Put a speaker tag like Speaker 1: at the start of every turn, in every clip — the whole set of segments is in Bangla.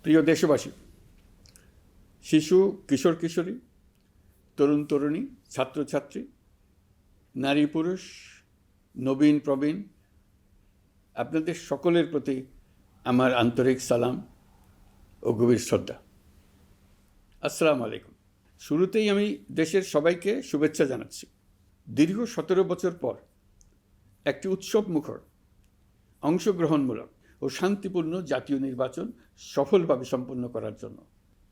Speaker 1: প্রিয় দেশবাসী, শিশু, কিশোর কিশোরী, তরুণ তরুণী, ছাত্রছাত্রী, নারী পুরুষ, নবীন প্রবীণ, আপনাদের সকলের প্রতি আমার আন্তরিক সালাম ও গভীর শ্রদ্ধা। আসসালামু আলাইকুম। শুরুতেই আমি দেশের সবাইকে শুভেচ্ছা জানাচ্ছি। দীর্ঘ 17 বছর পর একটি উৎসব মুখর, অংশগ্রহণমূলক ও শান্তিপূর্ণ জাতীয় নির্বাচন সফলভাবে সম্পন্ন করার জন্য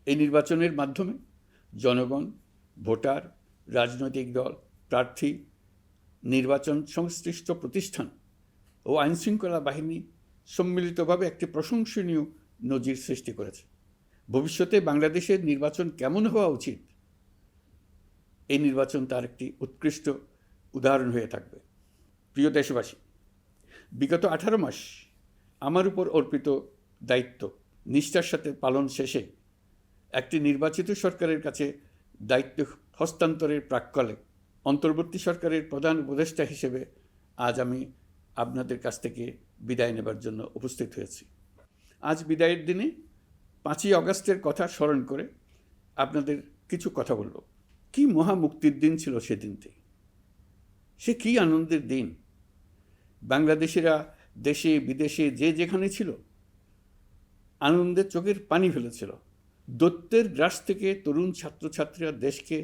Speaker 1: এই নির্বাচনের মাধ্যমে জনগণ, ভোটার, রাজনৈতিক দল, প্রার্থী, নির্বাচন সংশ্লিষ্ট প্রতিষ্ঠান ও আইনশৃঙ্খলা বাহিনী সম্মিলিতভাবে একটি প্রশংসনীয় নজির সৃষ্টি করেছে। ভবিষ্যতে বাংলাদেশের নির্বাচন কেমন হওয়া উচিত, এই নির্বাচন তার একটি উৎকৃষ্ট উদাহরণ হয়ে থাকবে। প্রিয় দেশবাসী, বিগত 18 মাস আমার উপর অর্পিত দায়িত্ব নিষ্ঠার সাথে পালন শেষে একটি নির্বাচিত সরকারের কাছে দায়িত্ব হস্তান্তরের প্রাক্কালে অন্তর্বর্তী সরকারের প্রধান উপদেষ্টা হিসেবে আজ আমি আপনাদের কাছ থেকে বিদায় নেবার জন্য উপস্থিত হয়েছি। আজ বিদায়ের দিনে 5ই অগাস্টের কথা স্মরণ করে আপনাদের কিছু কথা বলব। কি মহা মুক্তির দিন ছিল সেদিনটি, সে কি আনন্দের দিন। বাংলাদেশিরা দেশে বিদেশে যে যেখানে ছিল আনন্দে চোখের পানি ফেলেছিল। দৈত্যের গ্রাস থেকে তরুণ ছাত্রছাত্রীরা দেশকে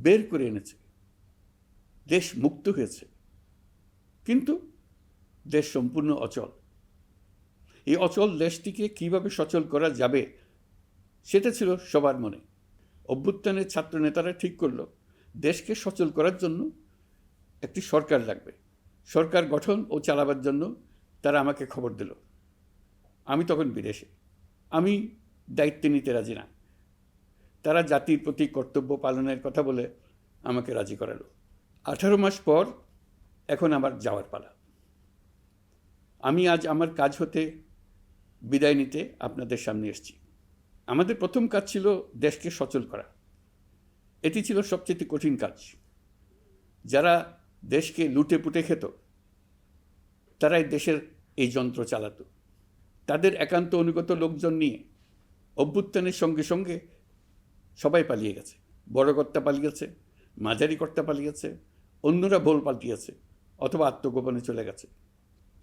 Speaker 1: বের করে এনেছে, দেশ মুক্ত হয়েছে। কিন্তু দেশ সম্পূর্ণ অচল। এই অচল দেশটিকে কিভাবে সচল করা যাবে সেটা ছিল সবার মনে। অভ্যুত্থানের ছাত্র নেতারা ঠিক করলো দেশকে সচল করার জন্য একটি সরকার লাগবে। সরকার গঠন ও চালাবার জন্য তারা আমাকে খবর দিল। আমি তখন বিদেশে, আমি দায়িত্ব নিতে রাজি না। তারা জাতির প্রতি কর্তব্য পালনের কথা বলে আমাকে রাজি করালো। 18 মাস পর এখন আমার যাওয়ার পালা। আমি আজ আমার কাজ হতে বিদায় নিতে আপনাদের সামনে এসেছি। আমাদের প্রথম কাজ ছিল দেশকে সচল করা। এটি ছিল সবচেয়ে কঠিন কাজ। যারা দেশকে লুটে পুটে খেত তারাই দেশের এই যন্ত্র চালাতো। তাদের একান্ত অনুগত লোকজন নিয়ে অভ্যুত্থানের সঙ্গে সঙ্গে সবাই পালিয়ে গেছে। বড় কর্তা পালিয়েছে, মাঝারি কর্তা পালিয়েছে, অন্যরা ভোল পাল্টিয়েছে অথবা আত্মগোপনে চলে গেছে।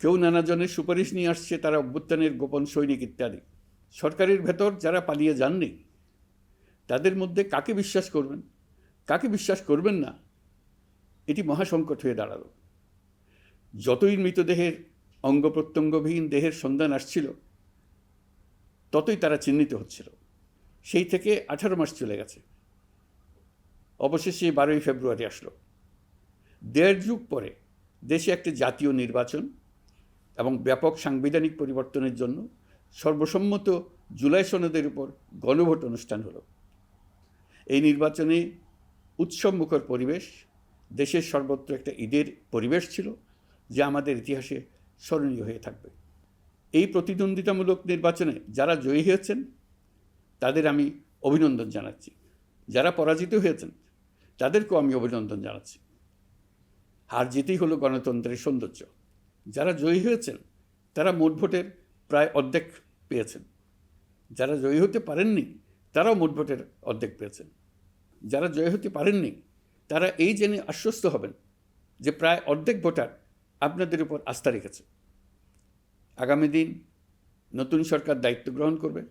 Speaker 1: কেউ নানাজনের সুপারিশ নিয়ে আসছে, তারা অভ্যুত্থানের গোপন সৈনিক ইত্যাদি। সরকারের ভেতর যারা পালিয়ে যাননি তাদের মধ্যে কাকে বিশ্বাস করবেন, কাকে বিশ্বাস করবেন না, এটি মহাসংকট হয়ে দাঁড়ালো। যতই মৃতদেহের অঙ্গ প্রত্যঙ্গবিহীন দেহের সন্ধান আসছিল ততই তারা চিহ্নিত হচ্ছিল। সেই থেকে 18 মাস চলে গেছে। অবশেষে 12ই ফেব্রুয়ারি আসলো। 1.5 যুগ পরে দেশে একটি জাতীয় নির্বাচন এবং ব্যাপক সাংবিধানিক পরিবর্তনের জন্য সর্বসম্মত জুলাই সনদের উপর গণভোট অনুষ্ঠান হলো। এই নির্বাচনে উৎসবমুখর পরিবেশ, দেশের সর্বত্র একটা ঈদের পরিবেশ ছিল যা আমাদের ইতিহাসে স্মরণীয় হয়ে থাকবে। এই প্রতিদ্বন্দ্বিতামূলক নির্বাচনে যারা জয়ী হয়েছেন তাদের আমি অভিনন্দন জানাচ্ছি। যারা পরাজিত হয়েছেন তাদেরকেও আমি অভিনন্দন জানাচ্ছি। হার জিতেই হলো গণতন্ত্রের সৌন্দর্য। যারা জয়ী হয়েছেন তারা মোট ভোটের প্রায় অর্ধেক পেয়েছেন। যারা জয়ী হতে পারেননি তারাও মোট ভোটের অর্ধেক পেয়েছেন। যারা জয়ী হতে পারেননি তারা এই জেনে আশ্বস্ত হবেন যে প্রায় অর্ধেক ভোটার আপনাদের উপর আস্থা রেখেছে। আগামী দিন নতুন সরকার দায়িত্ব গ্রহণ করবে।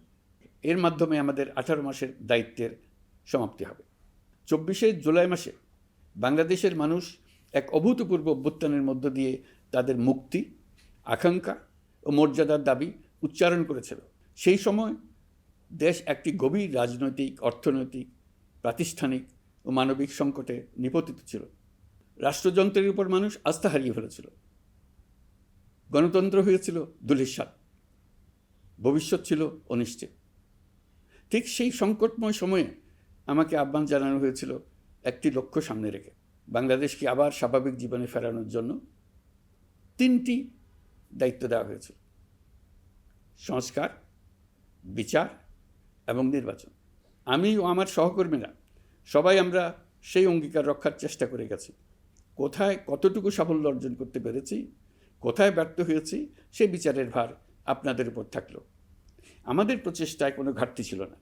Speaker 1: এর মাধ্যমে আমাদের 18 মাসের দায়িত্বের সমাপ্তি হবে। 24শে জুলাই মাসে বাংলাদেশের মানুষ এক অভূতপূর্ব অভ্যুত্থানের মধ্য দিয়ে তাদের মুক্তি, আকাঙ্ক্ষা ও মর্যাদার দাবি উচ্চারণ করেছিল। সেই সময় দেশ একটি গভীর রাজনৈতিক, অর্থনৈতিক, প্রাতিষ্ঠানিক ও মানবিক সংকটে নিপতিত ছিল। রাষ্ট্রযন্ত্রের উপর মানুষ আস্থা হারিয়ে ফেলেছিল। গণতন্ত্র হয়েছিল ধূলিসাৎ, ভবিষ্যৎ ছিল অনিশ্চিত। ঠিক সেই সংকটময় সময়ে আমাকে আহ্বান জানানো হয়েছিল একটি লক্ষ্য সামনে রেখে বাংলাদেশকে আবার স্বাভাবিক জীবনে ফেরানোর জন্য 3টি দায়িত্ব দেওয়া হয়েছিল: সংস্কার, বিচার এবং নির্বাচন। আমি ও আমার সহকর্মীরা সবাই আমরা সেই অঙ্গীকার রক্ষার চেষ্টা করে গেছি। কোথায় কতটুকু সাফল্য অর্জন করতে পেরেছি, কোথায় ব্যর্থ হয়েছি, সেই বিচারের ভার আপনাদের উপর থাকলো। আমাদের প্রচেষ্টায় কোনো ঘাটতি ছিল না।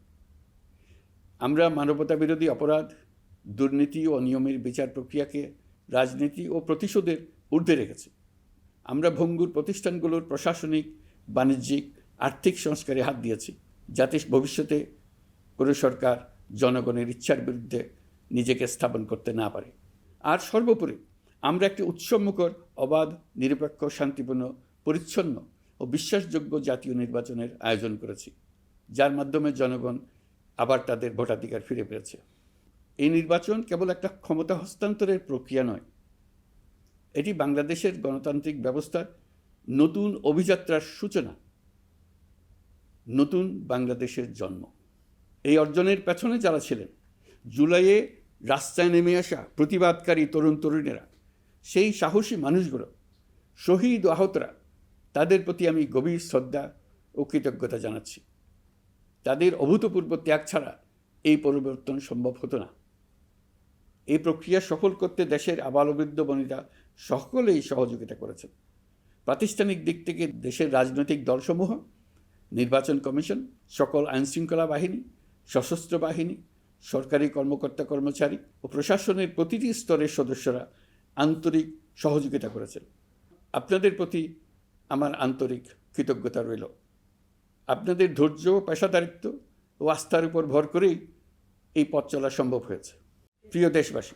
Speaker 1: আমরা মানবতা বিরোধী অপরাধ, দুর্নীতি ও অনিয়মের বিচার প্রক্রিয়াকে রাজনীতি ও প্রতিশোধের ঊর্ধ্বে রেখেছি। আমরা ভঙ্গুর প্রতিষ্ঠানগুলোর প্রশাসনিক, বাণিজ্যিক, আর্থিক সংস্কারে হাত দিয়েছি, যাতে ভবিষ্যতে কোনো সরকার জনগণের ইচ্ছার বিরুদ্ধে নিজেকে স্থাপন করতে না পারে। আর সর্বোপরি আমরা একটি উৎসবমুখর, অবাধ, নিরপেক্ষ, শান্তিপূর্ণ, পরিচ্ছন্ন ও বিশ্বাসযোগ্য জাতীয় নির্বাচনের আয়োজন করেছি, যার মাধ্যমে জনগণ আবার তাদের ভোটাধিকার ফিরে পেয়েছে। এই নির্বাচন কেবল একটা ক্ষমতা হস্তান্তরের প্রক্রিয়া নয়, এটি বাংলাদেশের গণতান্ত্রিক ব্যবস্থার নতুন অভিযাত্রার সূচনা, নতুন বাংলাদেশের জন্ম। এই অর্জনের পেছনে যারা ছিলেন, জুলাইয়ে রাস্তায় নেমে আসা প্রতিবাদকারী তরুণ তরুণীরা, সেই সাহসী মানুষগুলো, শহীদ ও আহতরা, তাদের প্রতি আমি গভীর শ্রদ্ধা ও কৃতজ্ঞতা জানাচ্ছি। তাদের অভূতপূর্ব ত্যাগ ছাড়া এই পরিবর্তন সম্ভব হতো না। এই প্রক্রিয়া সফল করতে দেশের আবালবৃদ্ধ বনিতা সকলেই সহযোগিতা করেছেন। প্রাতিষ্ঠানিক দিক থেকে দেশের রাজনৈতিক দলসমূহ, নির্বাচন কমিশন, সকল আইনশৃঙ্খলা বাহিনী, সশস্ত্র বাহিনী, সরকারি কর্মকর্তা কর্মচারী ও প্রশাসনের প্রতিটি স্তরের সদস্যরা আন্তরিক সহযোগিতা করেছেন। আপনাদের প্রতি আমার আন্তরিক কৃতজ্ঞতা রইল। আপনাদের ধৈর্য, পেশাদারিত্ব ও আস্থার উপর ভর করেই এই পথ চলা সম্ভব হয়েছে। প্রিয় দেশবাসী,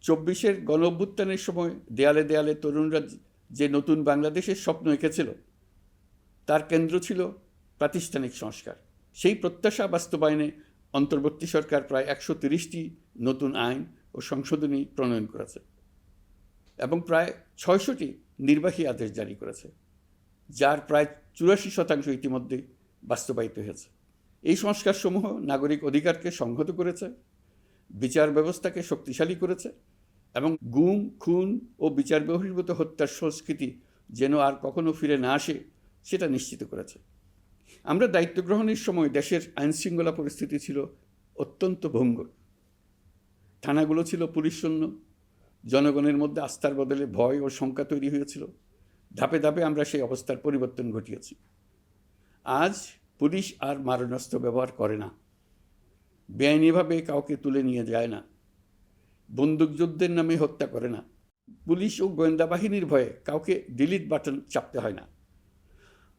Speaker 1: 24-এর গণ অভ্যুত্থানের সময় দেয়ালে দেয়ালে তরুণরা যে নতুন বাংলাদেশের স্বপ্ন এঁকেছিল, তার কেন্দ্র ছিল প্রাতিষ্ঠানিক সংস্কার। সেই প্রত্যাশা বাস্তবায়নে অন্তর্বর্তী সরকার প্রায় 130টি নতুন আইন ও সংশোধনী প্রণয়ন করেছে এবং প্রায় 600টি নির্বাহী আদেশ জারি করেছে, যার প্রায় 84% ইতিমধ্যেই বাস্তবায়িত হয়েছে। এই সংস্কারসমূহ নাগরিক অধিকারকে সংহত করেছে, বিচার ব্যবস্থাকে শক্তিশালী করেছে এবং গুম, খুন ও বিচার বহির্ভূত হত্যার সংস্কৃতি যেন আর কখনো ফিরে না আসে সেটা নিশ্চিত করেছে। আমরা দায়িত্ব গ্রহণের সময় দেশের আইনশৃঙ্খলা পরিস্থিতি ছিল অত্যন্ত ভঙ্গুর। থানাগুলো ছিল পুলিশশূন্য, জনগণের মধ্যে আস্থার বদলে ভয় ও শঙ্কা তৈরি হয়েছিল। ধাপে ধাপে আমরা সেই অবস্থার পরিবর্তন ঘটিয়েছি। আজ পুলিশ আর মারণাস্ত্র ব্যবহার করে না, বেআইনিভাবে কাউকে তুলে নিয়ে যায় না, বন্দুকযুদ্ধের নামে হত্যা করে না, পুলিশ ও গোয়েন্দা বাহিনীর ভয়ে কাউকে ডিলিট বাটন চাপতে হয় না।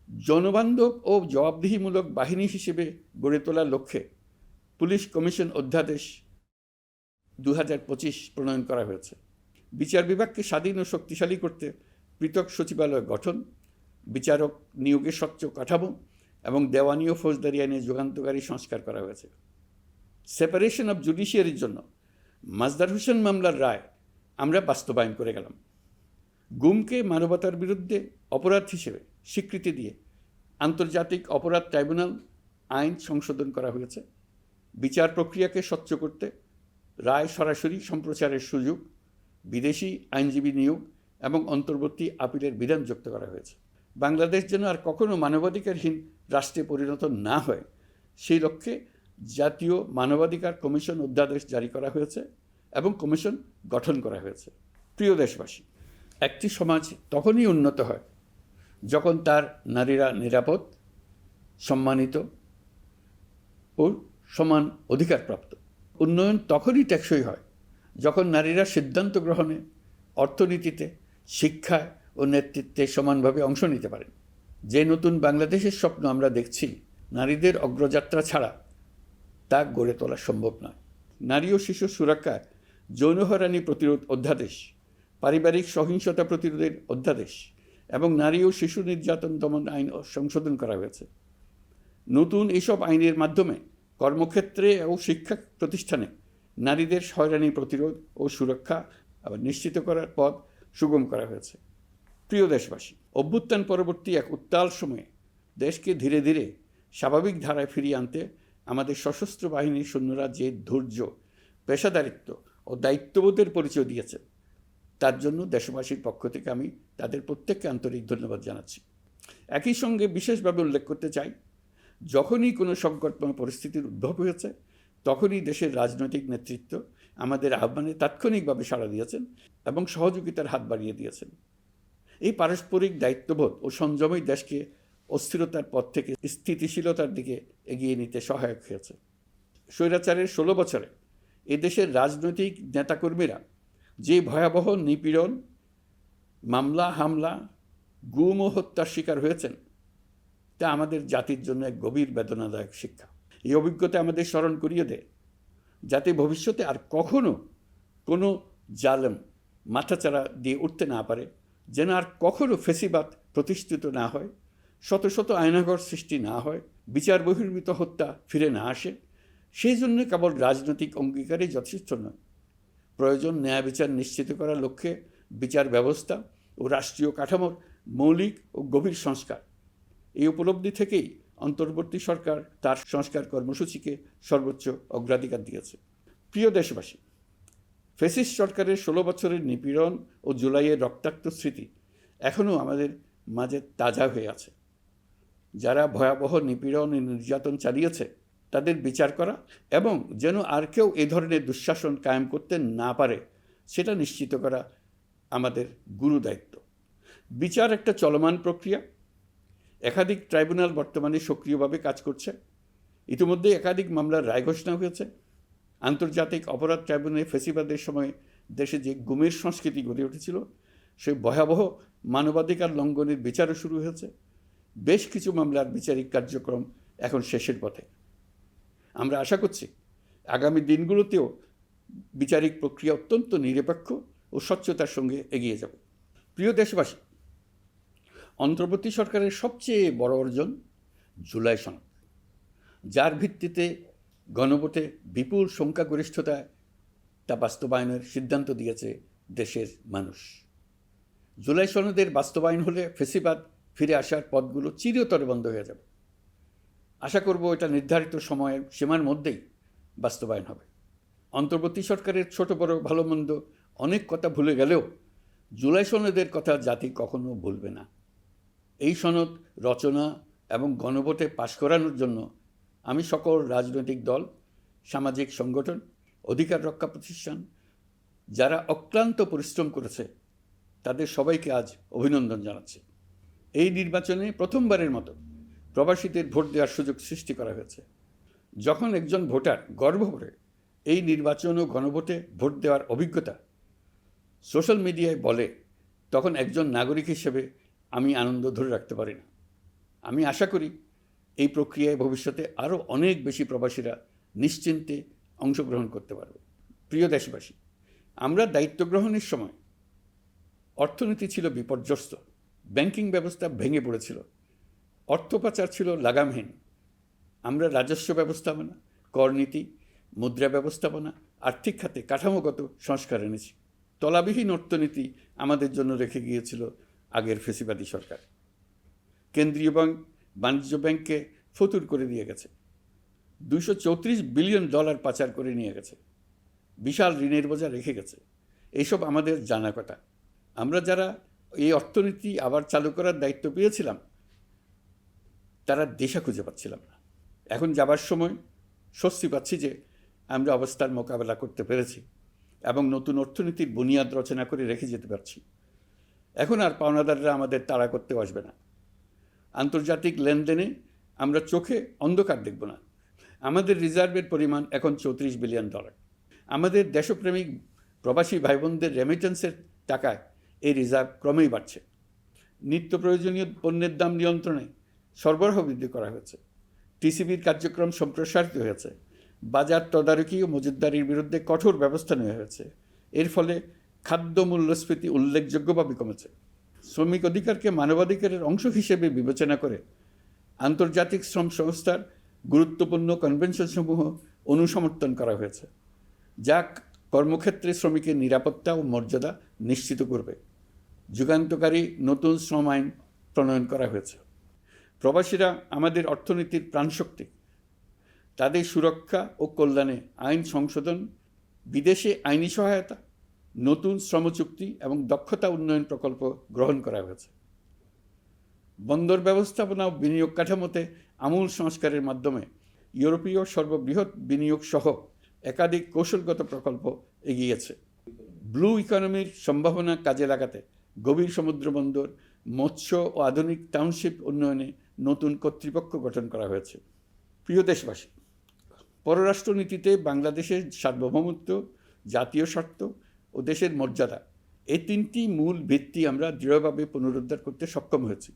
Speaker 1: জনবান্ধব ও জবাবদিহিমূলক বাহিনী হিসেবে গড়ে তোলার লক্ষ্যে পুলিশ কমিশন অধ্যাদেশ 2025 প্রণয়ন করা হয়েছে। বিচার বিভাগকে স্বাধীন ও শক্তিশালী করতে পৃথক সচিবালয় গঠন, বিচারক নিয়োগের স্বচ্ছ কাঠামো এবং দেওয়ানি ও ফৌজদারি আইনে যুগান্তকারী সংস্কার করা হয়েছে। সেপারেশন অব জুডিশিয়ারির জন্য মাজদার হোসেন মামলার রায় আমরা বাস্তবায়ন করে গেলাম। গুমকে মানবতার বিরুদ্ধে অপরাধ হিসেবে স্বীকৃতি দিয়ে আন্তর্জাতিক অপরাধ ট্রাইব্যুনাল আইন সংশোধন করা হয়েছে। বিচার প্রক্রিয়াকে স্বচ্ছ করতে রায় সরাসরি সম্প্রচারের সুযোগ, বিদেশি আইনজীবী নিয়োগ এবং অন্তর্বর্তী আপিলের বিধান যুক্ত করা হয়েছে। বাংলাদেশ যেন আর কখনো মানবাধিকারহীন রাষ্ট্রে পরিণত না হয়, সেই লক্ষ্যে জাতীয় মানবাধিকার কমিশন অধ্যাদেশ জারি করা হয়েছে এবং কমিশন গঠন করা হয়েছে। প্রিয় দেশবাসী, একটি সমাজ তখনই উন্নত হয় যখন তার নারীরা নিরাপদ, সম্মানিত ও সমান অধিকারপ্রাপ্ত। উন্নয়ন তখনই টেকসই হয় যখন নারীরা সিদ্ধান্ত গ্রহণে, অর্থনীতিতে, শিক্ষায় ও নেতৃত্বে সমানভাবে অংশ নিতে পারেন। যে নতুন বাংলাদেশের স্বপ্ন আমরা দেখছি, নারীদের অগ্রযাত্রা ছাড়া তা গড়ে তোলা সম্ভব নয়। নারী ও শিশু সুরক্ষা, যৌন হয়রানি প্রতিরোধ অধ্যাদেশ, পারিবারিক সহিংসতা প্রতিরোধের অধ্যাদেশ এবং নারী ও শিশু নির্যাতন দমন আইন সংশোধন করা হয়েছে। নতুন এইসব আইনের মাধ্যমে কর্মক্ষেত্রে ও শিক্ষা প্রতিষ্ঠানে নারীদের হয়রানি প্রতিরোধ ও সুরক্ষা আবার নিশ্চিত করার পথ সুগম করা হয়েছে। প্রিয় দেশবাসী, অভ্যুত্থান পরবর্তী এক উত্তাল সময়ে দেশকে ধীরে ধীরে স্বাভাবিক ধারায় ফিরিয়ে আনতে আমাদের সশস্ত্র বাহিনীর সৈন্যরা যে ধৈর্য, পেশাদারিত্ব ও দায়িত্ববোধের পরিচয় দিয়েছে, তার জন্য দেশবাসীর পক্ষ থেকে আমি তাদের প্রত্যেককে আন্তরিক ধন্যবাদ জানাচ্ছি। একই সঙ্গে বিশেষভাবে উল্লেখ করতে চাই, যখনই কোনো সংকটময় পরিস্থিতির উদ্ভব হয়েছে, তখনই দেশের রাজনৈতিক নেতৃত্ব আমাদের আহ্বানে তাৎক্ষণিকভাবে সাড়া দিয়েছেন এবং সহযোগিতার হাত বাড়িয়ে দিয়েছেন। এই পারস্পরিক দায়িত্ববোধ ও সংযমই দেশকে অস্থিরতার পথ থেকে স্থিতিশীলতার দিকে এগিয়ে নিতে সহায়ক হয়েছে। স্বৈরাচারের 16 বছরে এদেশের রাজনৈতিক নেতাকর্মীরা যে ভয়াবহ নিপীড়ন, মামলা হামলা, গুম ও হত্যার শিকার হয়েছেন, তা আমাদের জাতির জন্য এক গভীর বেদনাদায়ক শিক্ষা। এই অভিজ্ঞতা আমাদের স্মরণ করিয়ে দেয়, যাতে ভবিষ্যতে আর কখনো কোনো জালেম মাথাচাড়া দিয়ে উঠতে না পারে, যেন আর কখনো ফেসিবাদ প্রতিষ্ঠিত না হয়, শত শত আয়নাঘর সৃষ্টি না হয়, বিচার বহির্ভূত হত্যা ফিরে না আসে। সেই জন্য কেবল রাজনৈতিক অঙ্গীকারই যথেষ্ট নয়, প্রয়োজন ন্যায় বিচার নিশ্চিত করার লক্ষ্যে বিচার ব্যবস্থা ও রাষ্ট্রীয় কাঠামোর মৌলিক ও গভীর সংস্কার। এই উপলব্ধি থেকেই অন্তর্বর্তী সরকার তার সংস্কার কর্মসূচিকে সর্বোচ্চ অগ্রাধিকার দিয়েছে। প্রিয় দেশবাসী, ফ্যাসিস্ট সরকারের 16 বছরের নিপীড়ন ও জুলাইয়ের রক্তাক্ত স্মৃতি এখনও আমাদের মাঝে তাজা হয়ে আছে। যারা ভয়াবহ নিপীড়ন ও নির্যাতন চালিয়েছে তাদের বিচার করা এবং যেন আর কেউ এ ধরনের দুঃশাসন কায়েম করতে না পারে সেটা নিশ্চিত করা আমাদের গুরু দায়িত্ব। বিচার একটা চলমান প্রক্রিয়া। একাধিক ট্রাইব্যুনাল বর্তমানে সক্রিয়ভাবে কাজ করছে। ইতিমধ্যে একাধিক মামলার রায় ঘোষণা হয়েছে। আন্তর্জাতিক অপরাধ ট্রাইব্যুনালে ফেসিবাদের সময় দেশে যে গুমের সংস্কৃতি গড়ে উঠেছিল, সেই ভয়াবহ মানবাধিকার লঙ্ঘনের বিচারও শুরু হয়েছে। বেশ কিছু মামলার বিচারিক কার্যক্রম এখন শেষের পথে। আমরা আশা করছি আগামী দিনগুলোতেও বিচারিক প্রক্রিয়া অত্যন্ত নিরপেক্ষ ও স্বচ্ছতার সঙ্গে এগিয়ে যাবে। প্রিয় দেশবাসী, অন্তর্বর্তী সরকারের সবচেয়ে বড় অর্জন জুলাই সনদ, যার ভিত্তিতে গণভোটে বিপুল সংখ্যাগরিষ্ঠতায় তা বাস্তবায়নের সিদ্ধান্ত দিয়েছে দেশের মানুষ। জুলাই সনদের বাস্তবায়ন হলে ফেসিবাদ ফিরে আসার পথগুলো চিরতরে বন্ধ হয়ে যাবে। আশা করব এটা নির্ধারিত সময়ের সীমার মধ্যেই বাস্তবায়ন হবে। অন্তর্বর্তী সরকারের ছোট বড় ভালো মন্দ অনেক কথা ভুলে গেলেও জুলাই সনদের কথা জাতি কখনো ভুলবে না। এই সনদ রচনা এবং গণভোটে পাশ করানোর জন্য আমি সকল রাজনৈতিক দল, সামাজিক সংগঠন, অধিকার রক্ষা প্রতিষ্ঠান যারা অক্লান্ত পরিশ্রম করেছে তাদের সবাইকে আজ অভিনন্দন জানাচ্ছি। এই নির্বাচনে প্রথমবারের মতো প্রবাসীদের ভোট দেওয়ার সুযোগ সৃষ্টি করা হয়েছে। যখন একজন ভোটার গর্ব করে এই নির্বাচন ও গণভোটে ভোট দেওয়ার অভিজ্ঞতা সোশ্যাল মিডিয়ায় বলে, তখন একজন নাগরিক হিসেবে আমি আনন্দ ধরে রাখতে পারি না। আমি আশা করি এই প্রক্রিয়ায় ভবিষ্যতে আরও অনেক বেশি প্রবাসীরা নিশ্চিন্তে অংশগ্রহণ করতে পারবে। প্রিয় দেশবাসী, আমরা দায়িত্ব গ্রহণের সময় অর্থনীতি ছিল বিপর্যস্ত, ব্যাংকিং ব্যবস্থা ভেঙে পড়েছিল, অর্থ পাচার ছিল লাগামহীন। আমরা রাজস্ব ব্যবস্থাপনা, করনীতি, মুদ্রা ব্যবস্থাপনা, আর্থিক খাতে কাঠামোগত সংস্কার এনেছি। তলাবিহীন অর্থনীতি আমাদের জন্য রেখে গিয়েছিল আগের ফেসিবাদী সরকার। কেন্দ্রীয় ব্যাংক বাণিজ্য ব্যাংককে ফতুর করে দিয়ে গেছে, $234 বিলিয়ন পাচার করে নিয়ে গেছে, বিশাল ঋণের বোঝা রেখে গেছে। এইসব আমাদের জানা কথা। আমরা যারা এই অর্থনীতি আবার চালু করার দায়িত্ব পেয়েছিলাম তারা দিশা খুঁজে পাচ্ছিলাম না। এখন যাবার সময় স্বস্তি পাচ্ছি যে আমরা অবস্থার মোকাবেলা করতে পেরেছি এবং নতুন অর্থনীতির বুনিয়াদ রচনা করে রেখে যেতে পারছি। এখন আর পাওনাদাররা আমাদের তাড়া করতে আসবে না। আন্তর্জাতিক লেনদেনে আমরা চোখে অন্ধকার দেখব না। আমাদের রিজার্ভের পরিমাণ এখন $34 বিলিয়ন। আমাদের দেশপ্রেমিক প্রবাসী ভাই বোনদের রেমিটেন্সের টাকায় এই রিজার্ভ ক্রমেই বাড়ছে। নিত্য প্রয়োজনীয় পণ্যের দাম নিয়ন্ত্রণে সরবরাহ বৃদ্ধি করা হয়েছে। টিসিবির কার্যক্রম সম্প্রসারিত হয়েছে। বাজার তদারকি ও মজুতদারির বিরুদ্ধে কঠোর ব্যবস্থা নেওয়া হয়েছে। এর ফলে খাদ্য মূল্যস্ফীতি উল্লেখযোগ্যভাবে কমেছে। শ্রমিক অধিকারকে মানবাধিকারের অংশ হিসেবে বিবেচনা করে আন্তর্জাতিক শ্রম সংস্থার গুরুত্বপূর্ণ কনভেনশনসমূহ অনুসমর্থন করা হয়েছে, যা কর্মক্ষেত্রে শ্রমিকের নিরাপত্তা ও মর্যাদা নিশ্চিত করবে। যুগান্তকারী নতুন শ্রম আইন প্রণয়ন করা হয়েছে। প্রবাসীরা আমাদের অর্থনীতির প্রাণশক্তি। তাদের সুরক্ষা ও কল্যাণে আইন সংশোধন, বিদেশে আইনি সহায়তা, নতুন শ্রমচুক্তি এবং দক্ষতা উন্নয়ন প্রকল্প গ্রহণ করা হয়েছে। বন্দর ব্যবস্থাপনা ও বিনিয়োগ কাঠামোতে আমূল সংস্কারের মাধ্যমে ইউরোপীয় সর্ববৃহৎ বিনিয়োগ সহ একাধিক কৌশলগত প্রকল্প এগিয়েছে। ব্লু ইকোনমির সম্ভাবনা কাজে লাগাতে গভীর সমুদ্র বন্দর, মৎস্য ও আধুনিক টাউনশিপ উন্নয়নে নতুন কর্তৃপক্ষ গঠন করা হয়েছে। প্রিয় দেশবাসী, পররাষ্ট্রনীতিতে বাংলাদেশের সার্বভৌমত্ব, জাতীয় স্বার্থ ও দেশের মর্যাদা, এই তিনটি মূল ভিত্তি আমরা দৃঢ়ভাবে পুনরুদ্ধার করতে সক্ষম হয়েছি।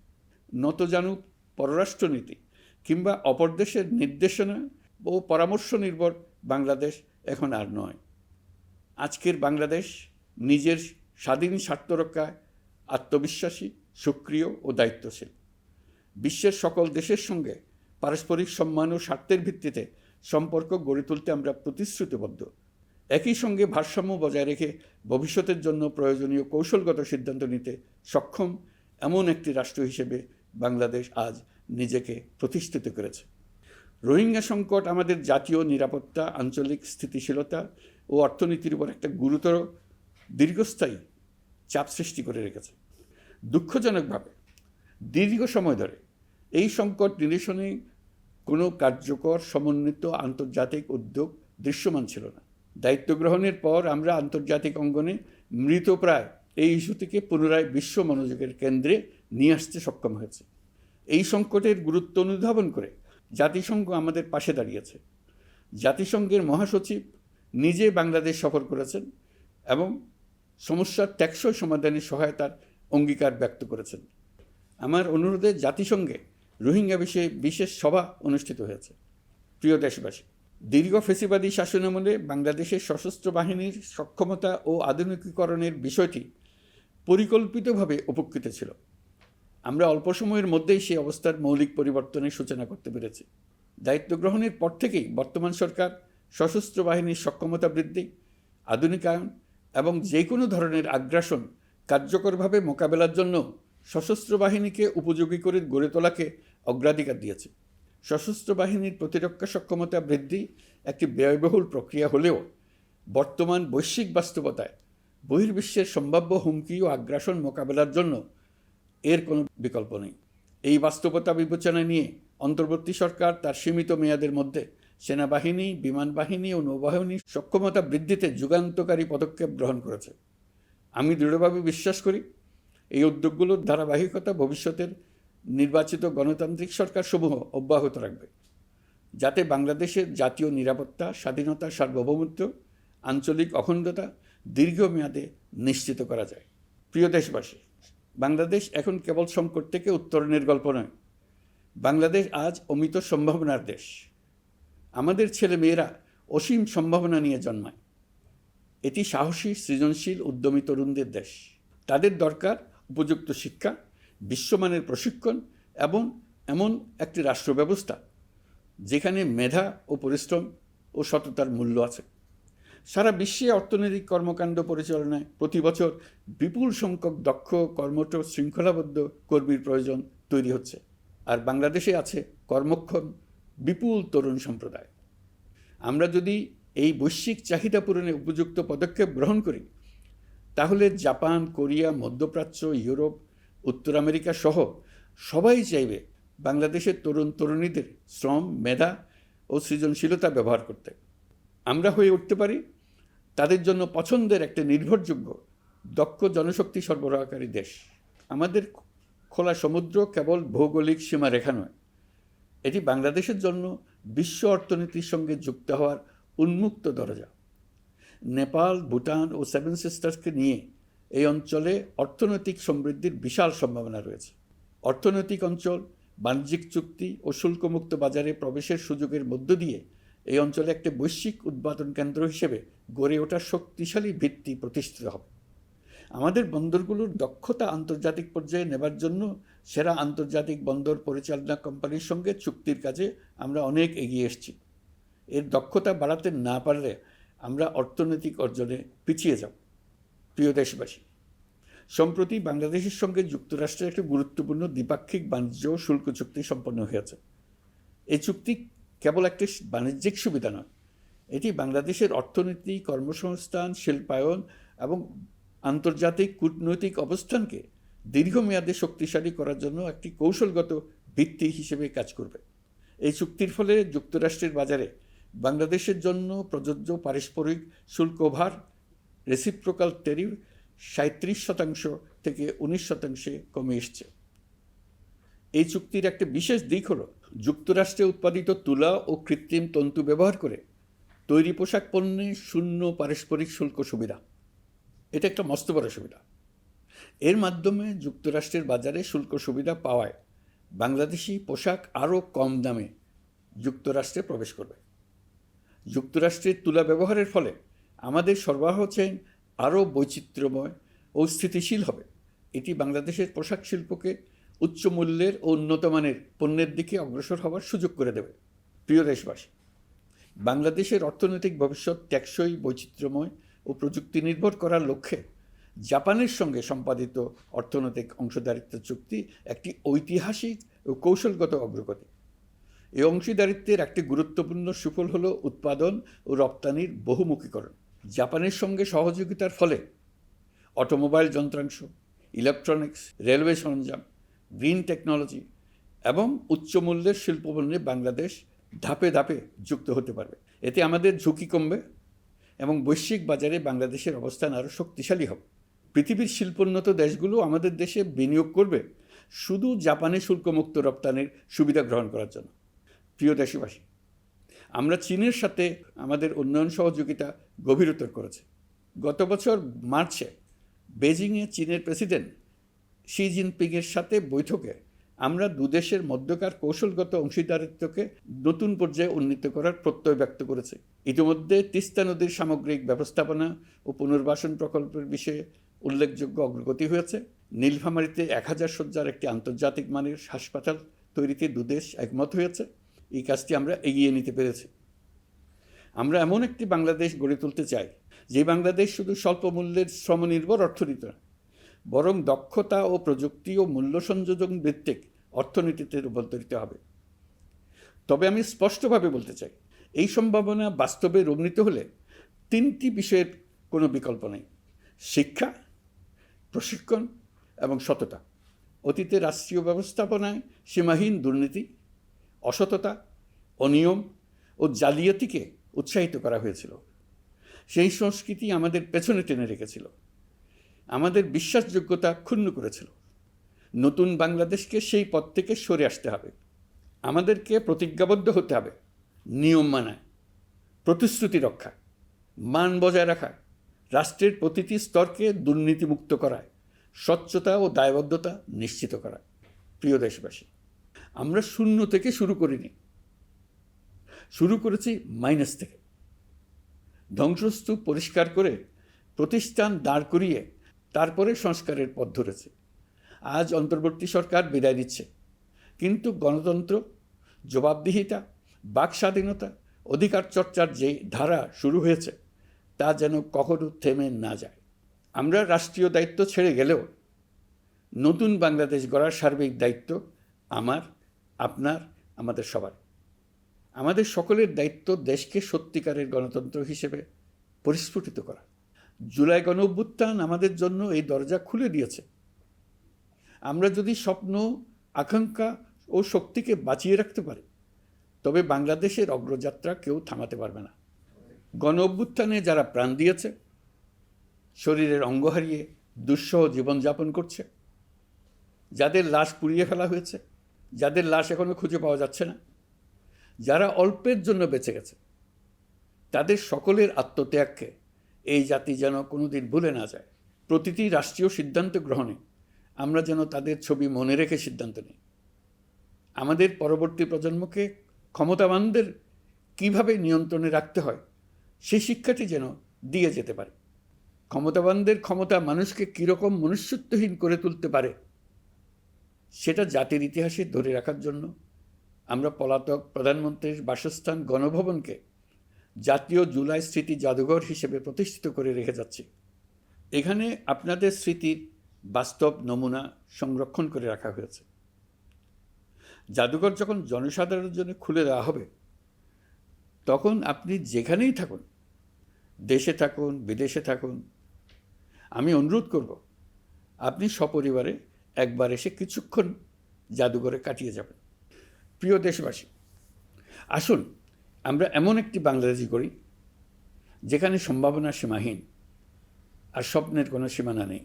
Speaker 1: নতজানু পররাষ্ট্রনীতি কিংবা অপর দেশের নির্দেশনা ও পরামর্শ নির্ভর বাংলাদেশ এখন আর নয়। আজকের বাংলাদেশ নিজের স্বাধীন স্বার্থ রক্ষায় আত্মবিশ্বাসী, সক্রিয় ও দায়িত্বশীল। বিশ্বের সকল দেশের সঙ্গে পারস্পরিক সম্মান ও স্বার্থের ভিত্তিতে সম্পর্ক গড়ে তুলতে আমরা প্রতিশ্রুতিবদ্ধ। একই সঙ্গে ভারসাম্য বজায় রেখে ভবিষ্যতের জন্য প্রয়োজনীয় কৌশলগত সিদ্ধান্ত নিতে সক্ষম এমন একটি রাষ্ট্র হিসেবে বাংলাদেশ আজ নিজেকে প্রতিষ্ঠিত করেছে। রোহিঙ্গা সংকট আমাদের জাতীয় নিরাপত্তা, আঞ্চলিক স্থিতিশীলতা ও অর্থনীতির উপর একটা গুরুতর দীর্ঘস্থায়ী চাপ সৃষ্টি করে রেখেছে। দুঃখজনকভাবে দীর্ঘ সময় ধরে এই সংকট নিরসনে কোনো কার্যকর সমন্বিত আন্তর্জাতিক উদ্যোগ দৃশ্যমান ছিল না। দায়িত্ব গ্রহণের পর আমরা আন্তর্জাতিক অঙ্গনে মৃতপ্রায় এই ইস্যুটিকে পুনরায় বিশ্ব মনোযোগের কেন্দ্রে নিয়ে আসতে সক্ষম হয়েছে। এই সংকটের গুরুত্ব অনুধাবন করে জাতিসংঘ আমাদের পাশে দাঁড়িয়েছে। জাতিসংঘের মহাসচিব নিজে বাংলাদেশ সফর করেছেন এবং সমস্যার টেকসই সমাধানে সহায়তার অঙ্গীকার ব্যক্ত করেছেন। আমার অনুরোধে জাতিসংঘে রোহিঙ্গা বিষয়ে বিশেষ সভা অনুষ্ঠিত হয়েছে। প্রিয় দেশবাসী, দীর্ঘ ফ্যাসিবাদী শাসনামলে বাংলাদেশের সশস্ত্র বাহিনীর সক্ষমতা ও আধুনিকীকরণের বিষয়টি পরিকল্পিতভাবে উপেক্ষিত ছিল। আমরা অল্প সময়ের মধ্যেই সেই অবস্থার মৌলিক পরিবর্তনের সূচনা করতে পেরেছি। দায়িত্ব গ্রহণের পর থেকেই বর্তমান সরকার সশস্ত্র বাহিনীর সক্ষমতা বৃদ্ধি, আধুনিকায়ন এবং যে কোনো ধরনের আগ্রাসন কার্যকরভাবে মোকাবেলার জন্য সশস্ত্র বাহিনীকে উপযোগী করে গড়ে তোলাকে অগ্রাধিকার দিয়েছে। সশস্ত্র বাহিনীর প্রতিরক্ষা সক্ষমতা বৃদ্ধি একটি ব্যয়বহুল প্রক্রিয়া হলেও বর্তমান বৈশ্বিক বাস্তবতায় বহির্বিশ্বের সম্ভাব্য হুমকি ও আগ্রাসন মোকাবেলার জন্য এর কোনো বিকল্প নেই। এই বাস্তবতা বিবেচনা নিয়ে অন্তর্বর্তী সরকার তার সীমিত মেয়াদের মধ্যে সেনাবাহিনী, বিমান বাহিনী ও নৌবাহিনীর সক্ষমতা বৃদ্ধিতে যুগান্তকারী পদক্ষেপ গ্রহণ করেছে। আমি দৃঢ়ভাবে বিশ্বাস করি এই উদ্যোগগুলোর ধারাবাহিকতা ভবিষ্যতের নির্বাচিত গণতান্ত্রিক সরকারসমূহ অব্যাহত রাখবে, যাতে বাংলাদেশের জাতীয় নিরাপত্তা, স্বাধীনতা, সার্বভৌমত্ব, আঞ্চলিক অখণ্ডতা দীর্ঘমেয়াদে নিশ্চিত করা যায়। প্রিয় দেশবাসী, বাংলাদেশ এখন কেবল সংকট থেকে উত্তরণের গল্প নয়। বাংলাদেশ আজ অমিত সম্ভাবনার দেশ। আমাদের ছেলেমেয়েরা অসীম সম্ভাবনা নিয়ে জন্মায়। এটি সাহসী, সৃজনশীল, উদ্যমী তরুণদের দেশ। তাদের দরকার উপযুক্ত শিক্ষা, বিশ্বমানের প্রশিক্ষণ এবং এমন একটি রাষ্ট্র ব্যবস্থা যেখানে মেধা ও পরিশ্রম ও সততার মূল্য আছে। সারা বিশ্বে অর্থনৈতিক কর্মকাণ্ড পরিচালনায় প্রতি বছর বিপুল সংখ্যক দক্ষ, কর্মঠ, শৃঙ্খলাবদ্ধ কর্মীর প্রয়োজন তৈরি হচ্ছে, আর বাংলাদেশে আছে কর্মক্ষম বিপুল তরুণ সম্প্রদায়। আমরা যদি এই বৈশ্বিক চাহিদা পূরণে উপযুক্ত পদক্ষেপ গ্রহণ করি, তাহলে জাপান, কোরিয়া, মধ্যপ্রাচ্য, ইউরোপ, উত্তর আমেরিকা সহ সবাই চাইবে বাংলাদেশের তরুণ তরুণীদের শ্রম, মেধা ও সৃজনশীলতা ব্যবহার করতে। আমরা হয়ে উঠতে পারি তাদের জন্য পছন্দের একটা নির্ভরযোগ্য, দক্ষ জনশক্তি সরবরাহকারী দেশ। আমাদের খোলা সমুদ্র কেবল ভৌগোলিক সীমারেখা নয়, এটি বাংলাদেশের জন্য বিশ্ব অর্থনীতির সঙ্গে যুক্ত হওয়ার উন্মুক্ত দরজা। নেপাল, ভুটান ও সেভেন সিস্টার্সকে নিয়ে এই অঞ্চলে অর্থনৈতিক সমৃদ্ধির বিশাল সম্ভাবনা রয়েছে। অর্থনৈতিক অঞ্চল, বাণিজ্যিক চুক্তি ও শুল্কমুক্ত বাজারে প্রবেশের সুযোগের মধ্য দিয়ে এই অঞ্চলে একটি বৈশ্বিক উৎপাদন কেন্দ্র হিসেবে গড়ে ওঠার শক্তিশালী ভিত্তি প্রতিষ্ঠিত হবে। আমাদের বন্দরগুলোর দক্ষতা আন্তর্জাতিক পর্যায়ে নেবার জন্য সেরা আন্তর্জাতিক বন্দর পরিচালনা কোম্পানির সঙ্গে চুক্তির কাজে আমরা অনেক এগিয়ে এসেছি। এর দক্ষতা বাড়াতে না পারলে আমরা অর্থনৈতিক অর্জনে পিছিয়ে যাব। প্রিয় দেশবাসী, সম্প্রতি বাংলাদেশের সঙ্গে যুক্তরাষ্ট্রের একটি গুরুত্বপূর্ণ দ্বিপাক্ষিক বাণিজ্য ও শুল্ক চুক্তি সম্পন্ন হয়েছে। এই চুক্তি কেবল একটি বাণিজ্যিক সুবিধা নয়, এটি বাংলাদেশের অর্থনীতি, কর্মসংস্থান, শিল্পায়ন এবং আন্তর্জাতিক কূটনৈতিক অবস্থানকে দীর্ঘমেয়াদে শক্তিশালী করার জন্য একটি কৌশলগত ভিত্তি হিসেবে কাজ করবে। এই চুক্তির ফলে যুক্তরাষ্ট্রের বাজারে বাংলাদেশের জন্য প্রযোজ্য পারস্পরিক শুল্কভার, রেসিপ্রোকাল ট্যারিফ 37% থেকে 19% কমে এসছে। এই চুক্তির একটা বিশেষ দিক হলো যুক্তরাষ্ট্রে উৎপাদিত তুলা ও কৃত্রিম তন্তু ব্যবহার করে তৈরি পোশাক পণ্যে শূন্য পারস্পরিক শুল্ক সুবিধা। এটা একটা মস্ত বড় সুবিধা। এর মাধ্যমে যুক্তরাষ্ট্রের বাজারে শুল্ক সুবিধা পাওয়ায় বাংলাদেশি পোশাক আরও কম দামে যুক্তরাষ্ট্রে প্রবেশ করবে। যুক্তরাষ্ট্রের তুলা ব্যবহারের ফলে আমাদের সরবরাহ চেইন আরও বৈচিত্র্যময় ও স্থিতিশীল হবে। এটি বাংলাদেশের পোশাক শিল্পকে উচ্চ মূল্যের ও উন্নত মানের পণ্যের দিকে অগ্রসর হওয়ার সুযোগ করে দেবে। প্রিয় দেশবাসী, বাংলাদেশের অর্থনৈতিক ভবিষ্যৎ টেকসই, বৈচিত্র্যময় ও প্রযুক্তি নির্ভর করার লক্ষ্যে জাপানের সঙ্গে সম্পাদিত অর্থনৈতিক অংশীদারিত্ব চুক্তি একটি ঐতিহাসিক ও কৌশলগত অগ্রগতি। এই অংশীদারিত্বের একটি গুরুত্বপূর্ণ সুফল হল উৎপাদন ও রপ্তানির বহুমুখীকরণ। জাপানের সঙ্গে সহযোগিতার ফলে অটোমোবাইল যন্ত্রাংশ, ইলেকট্রনিক্স, রেলওয়ে সরঞ্জাম, গ্রিন টেকনোলজি এবং উচ্চমূল্যের শিল্পপণ্যে বাংলাদেশ ধাপে ধাপে যুক্ত হতে পারবে। এতে আমাদের ঝুঁকি কমবে এবং বৈশ্বিক বাজারে বাংলাদেশের অবস্থান আরও শক্তিশালী হবে। পৃথিবীর শিল্পোন্নত দেশগুলো আমাদের দেশে বিনিয়োগ করবে শুধু জাপানে শুল্কমুক্ত রপ্তানির সুবিধা গ্রহণ করার জন্য। প্রিয় দেশবাসী, আমরা চীনের সাথে আমাদের উন্নয়ন সহযোগিতা গভীরতর করেছি। গত বছর মার্চে বেজিংয়ে চীনের প্রেসিডেন্ট শি জিনপিংয়ের সাথে বৈঠকে আমরা দুদেশের মধ্যকার কৌশলগত অংশীদারিত্বকে নতুন পর্যায়ে উন্নীত করার প্রত্যয় ব্যক্ত করেছে। ইতিমধ্যে তিস্তা নদীর সামগ্রিক ব্যবস্থাপনা ও পুনর্বাসন প্রকল্পের বিষয়ে উল্লেখযোগ্য অগ্রগতি হয়েছে। নীলফামারীতে 1000 শয্যার একটি আন্তর্জাতিক মানের হাসপাতাল তৈরিতে দুদেশ একমত হয়েছে। এই কাজটি আমরা এগিয়ে নিতে পেরেছি। আমরা এমন একটি বাংলাদেশ গড়ে তুলতে চাই যে বাংলাদেশ শুধু স্বল্প মূল্যের শ্রমনির্ভর অর্থনীতি নয়, বরং দক্ষতা ও প্রযুক্তি ও মূল্য সংযোজন ভিত্তিক অর্থনীতিতে রূপান্তরিত হবে। তবে আমি স্পষ্টভাবে বলতে চাই, এই সম্ভাবনা বাস্তবে রূপ নিতে হলে 3টি বিষয়ের কোনো বিকল্প নেই: শিক্ষা, প্রশিক্ষণ এবং সততা। অতীতে রাষ্ট্রীয় ব্যবস্থাপনায় সীমাহীন দুর্নীতি, অসততা, অনিয়ম ও জালিয়াতিকে উৎসাহিত করা হয়েছিল। সেই সংস্কৃতি আমাদের পেছনে টেনে রেখেছিল, আমাদের বিশ্বাসযোগ্যতা ক্ষুণ্ণ করেছিল। নতুন বাংলাদেশকে সেই পথ থেকে সরে আসতে হবে। আমাদেরকে প্রতিজ্ঞাবদ্ধ হতে হবে নিয়ম মানায়, প্রতিশ্রুতি রক্ষা, মান বজায় রাখা, রাষ্ট্রের প্রতিটি স্তরকে দুর্নীতিমুক্ত করায়, স্বচ্ছতা ও দায়বদ্ধতা নিশ্চিত করা। প্রিয় দেশবাসী, আমরা শূন্য থেকে শুরু করিনি, শুরু করেছি মাইনাস থেকে। ধ্বংসস্তূপ পরিষ্কার করে প্রতিষ্ঠান দাঁড় করিয়ে তারপরে সংস্কারের পথ ধরেছে। আজ অন্তর্বর্তী সরকার বিদায় দিচ্ছে, কিন্তু গণতন্ত্র, জবাবদিহিতা, বাক স্বাধীনতা, অধিকার চর্চার যে ধারা শুরু হয়েছে তা যেন কখনো থেমে না যায়। আমরা রাষ্ট্রীয় দায়িত্ব ছেড়ে গেলেও নতুন বাংলাদেশ গড়ার সার্বিক দায়িত্ব আমার, আপনার, আমাদের সবার। আমাদের সকলের দায়িত্ব দেশকে সত্যিকারের গণতন্ত্র হিসেবে পরিস্ফুটিত করা। জুলাই গণঅভ্যুত্থান আমাদের জন্য এই দরজা খুলে দিয়েছে। আমরা যদি স্বপ্ন, আকাঙ্ক্ষা ও শক্তিকে বাঁচিয়ে রাখতে পারি, তবে বাংলাদেশের অগ্রযাত্রা কেউ থামাতে পারবে না। গণঅভ্যুত্থানে যারা প্রাণ দিয়েছে, শরীরের অঙ্গ হারিয়ে দুঃসহ জীবনযাপন করছে, যাদের লাশ পুড়িয়ে ফেলা হয়েছে, যাদের লাশ এখনও খুঁজে পাওয়া যাচ্ছে না, যারা অল্পের জন্য বেঁচে গেছে, তাদের সকলের আত্মত্যাগকে এই জাতি যেন কোনোদিন ভুলে না যায়। প্রতিটি রাষ্ট্রীয় সিদ্ধান্ত গ্রহণে আমরা যেন তাদের ছবি মনে রেখে সিদ্ধান্ত নিই। আমাদের পরবর্তী প্রজন্মকে ক্ষমতাবানদের কিভাবে নিয়ন্ত্রণে রাখতে হয় সেই শিক্ষাটি যেন দিয়ে যেতে পারে। ক্ষমতাবানদের ক্ষমতা মানুষকে কীরকম মনুষ্যত্বহীন করে তুলতে পারে সেটা জাতির ইতিহাসে ধরে রাখার জন্য আমরা পলাতক প্রধানমন্ত্রীর বাসস্থান গণভবনকে জাতীয় জুলাই স্মৃতি জাদুঘর হিসেবে প্রতিষ্ঠিত করে রেখে যাচ্ছি। এখানে আপনাদের স্মৃতির বাস্তব নমুনা সংরক্ষণ করে রাখা হয়েছে। জাদুঘর যখন জনসাধারণের জন্য খুলে দেওয়া হবে, তখন আপনি যেখানেই থাকুন, দেশে থাকুন, বিদেশে থাকুন, আমি অনুরোধ করব আপনি সপরিবারে একবার এসে কিছুক্ষণ জাদুঘরে কাটিয়ে যাবেন। প্রিয় দেশবাসী, আসুন আমরা এমন একটি বাংলাদেশই করি যেখানে সম্ভাবনা সীমাহীন আর স্বপ্নের কোনো সীমানা নেই।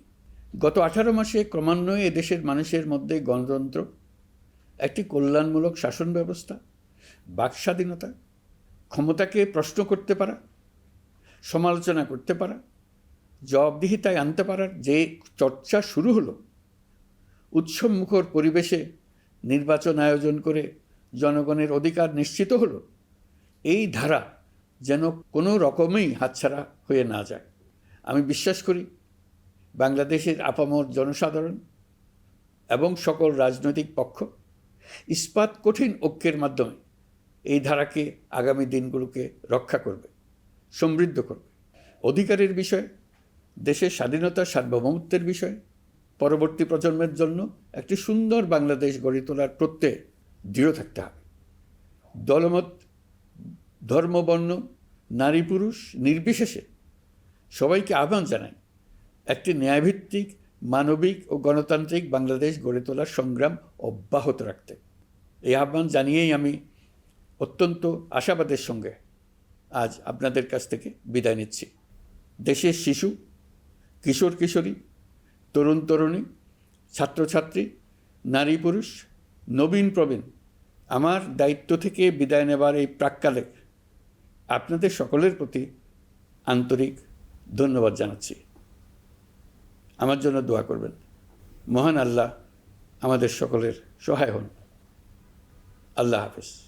Speaker 1: গত 18 মাসে ক্রমান্বয়ে এদেশের মানুষের মধ্যে গণতন্ত্র, একটি কল্যাণমূলক শাসন ব্যবস্থা, বাক স্বাধীনতা, ক্ষমতাকে প্রশ্ন করতে পারা, সমালোচনা করতে পারা, জবাবদিহিতায় আনতে পারার যে চর্চা শুরু হলো, উৎসবমুখর পরিবেশে নির্বাচন আয়োজন করে জনগণের অধিকার নিশ্চিত হলো, এই ধারা যেন কোনো রকমেই হাতছাড়া হয়ে না যায়। আমি বিশ্বাস করি বাংলাদেশের আপামর জনসাধারণ এবং সকল রাজনৈতিক পক্ষ ইস্পাত কঠিন ঐক্যের মাধ্যমে এই ধারাকে আগামী দিনগুলোকে রক্ষা করবে, সমৃদ্ধ করবে। অধিকারের বিষয়ে, দেশের স্বাধীনতা সার্বভৌমত্বের বিষয়ে পরবর্তী প্রজন্মের জন্য একটি সুন্দর বাংলাদেশ গড়ে তোলার প্রত্যয়ে দৃঢ় থাকতে হবে। দলমত, ধর্মবর্ণ, নারী পুরুষ নির্বিশেষে সবাইকে আহ্বান জানাই একটি ন্যায়ভিত্তিক, মানবিক ও গণতান্ত্রিক বাংলাদেশ গড়ে তোলার সংগ্রাম অব্যাহত রাখতে। এই আহ্বান জানিয়েই আমি অত্যন্ত আশাবাদের সঙ্গে আজ আপনাদের কাছ থেকে বিদায় নিচ্ছি। দেশের শিশু, কিশোর কিশোরী, তরুণ তরুণী, ছাত্রছাত্রী, নারী পুরুষ, নবীন প্রবীণ, আমার দায়িত্ব থেকে বিদায় নেবার এই প্রাক্কালে আপনাদের সকলের প্রতি আন্তরিক ধন্যবাদ জানাচ্ছি। আমার জন্য দোয়া করবেন। মহান আল্লাহ আমাদের সকলের সহায় হন। আল্লাহ হাফেজ।